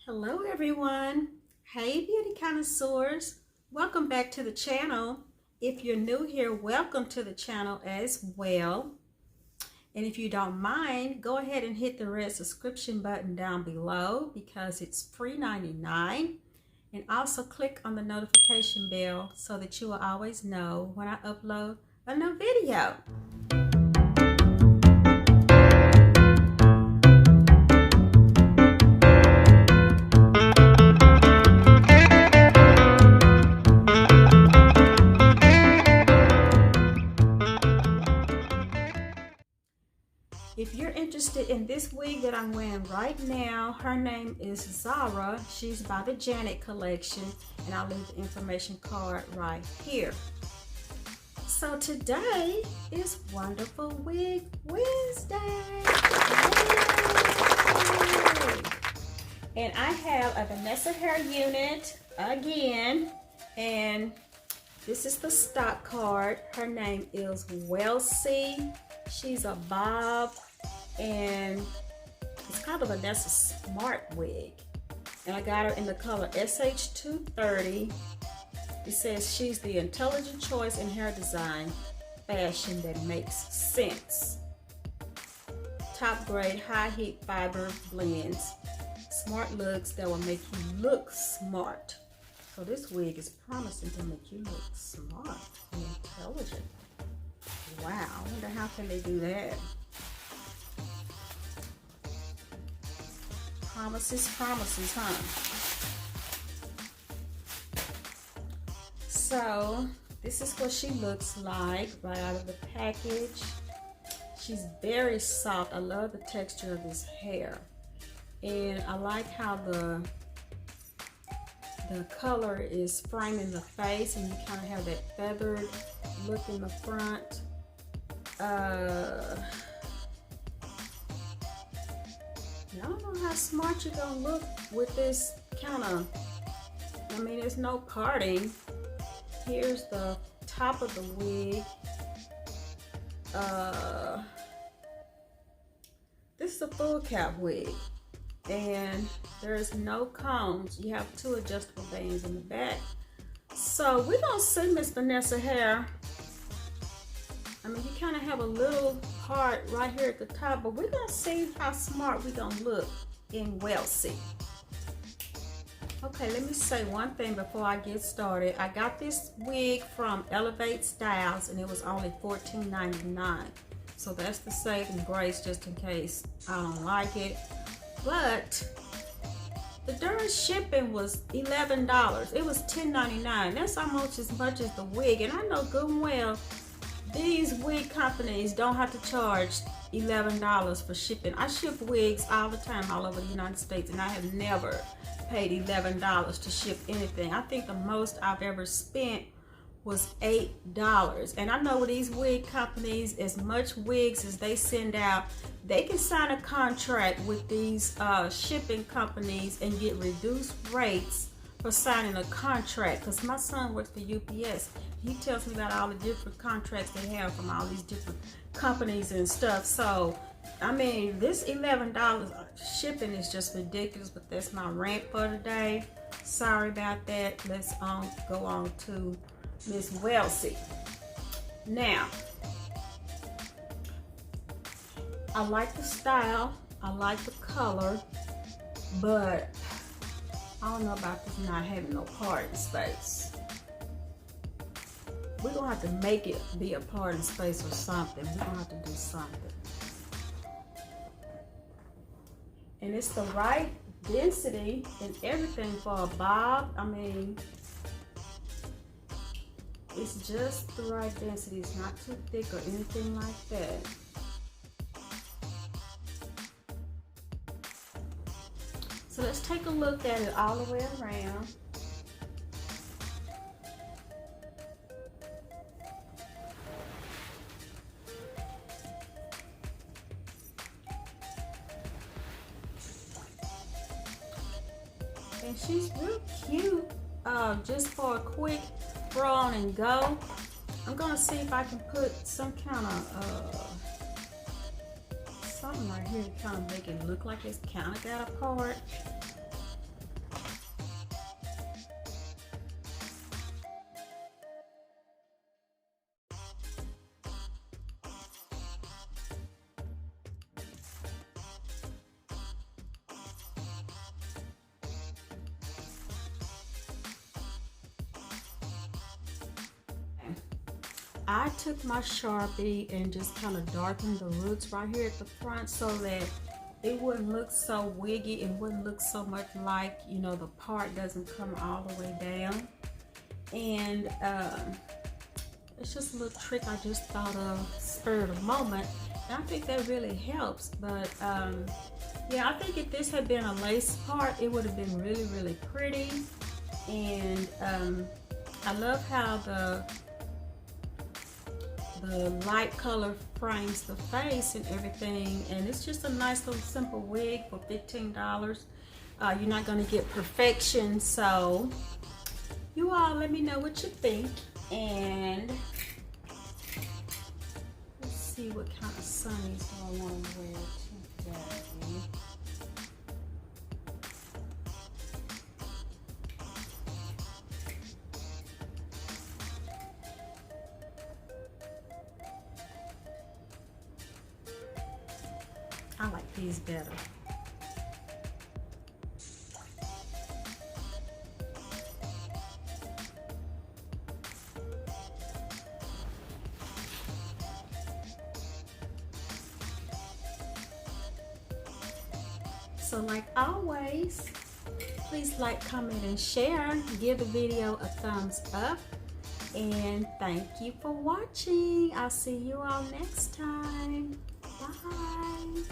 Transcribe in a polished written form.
Hello everyone. Hey Beauty Connoisseurs. Welcome back to the channel. If you're new here, welcome to the channel as well. And if you don't mind, go ahead and hit the red subscription button down below because it's free 99. And also click on the notification bell so that you will always know when I upload a new video. If you're interested in this wig that I'm wearing right now, her name is Zara. She's by the Janet collection, and I'll leave the information card right here. So today is Wonderful Wig Wednesday. Yay! And I have a Vanessa hair unit again, and this is the stock card. Her name is Welcy. She's a bob, and it's called a Vanessa Smart Wig. And I got her in the color SH230. It says she's the intelligent choice in hair design, fashion that makes sense. Top grade, high heat fiber blends. Smart looks that will make you look smart. So this wig is promising to make you look smart and intelligent. Wow, I wonder how can they do that? Promises, huh? So, this is what she looks like right out of the package. She's very soft. I love the texture of this hair. And I like how the color is framing the face, and you kind of have that feathered look in the front. I don't know how smart you're gonna look with this kind of, I mean, there's no parting. Here's the top of the wig. This is a full cap wig, and there's no combs. You have two adjustable bands in the back. So we're gonna see Miss Vanessa hair. I mean, you kind of have a little part right here at the top, but we're gonna see how smart we're gonna look in Welcy. Okay, let me say one thing before I get started. I got this wig from Elevate Styles, and it was only $14.99. So that's the saving grace, just in case I don't like it. But the darn shipping was $11. It was $10.99. That's almost as much as the wig, and I know good and well these wig companies don't have to charge $11 for shipping. I ship wigs all the time all over the United States, and I have never paid $11 to ship anything. I think the most I've ever spent was $8. And I know with these wig companies, as much wigs as they send out, they can sign a contract with these shipping companies and get reduced rates for signing a contract. Because my son works for UPS. He tells me about all the different contracts they have from all these different companies and stuff. So, I mean, this $11 shipping is just ridiculous, but that's my rant for today. Sorry about that. Let's go on to Miss Welcy. Now, I like the style, I like the color, but I don't know about this not having no parting space. We're gonna have to make it be a parting space or something. We're gonna have to do something. And it's the right density and everything for a bob. I mean, it's just the right density. It's not too thick or anything like that. So let's take a look at it all the way around. And she's real cute, just for a quick throw on and go. I'm gonna see if I can put some kind of something right here to kind of make it look like it's kind of got a part. I took my Sharpie and just kind of darkened the roots right here at the front so that it wouldn't look so wiggy and wouldn't look so much like, you know, the part doesn't come all the way down. And it's just a little trick I just thought of spur of the moment. And I think that really helps. But yeah, I think if this had been a lace part, it would have been really, really pretty. And I love how the light color frames the face and everything, and it's just a nice little simple wig for $15. You're not going to get perfection, so you all let me know what you think. And let's see what kind of sunnies do I want to wear today. I like these better. So like always, please like, comment, and share. Give the video a thumbs up. And thank you for watching. I'll see you all next time. Bye.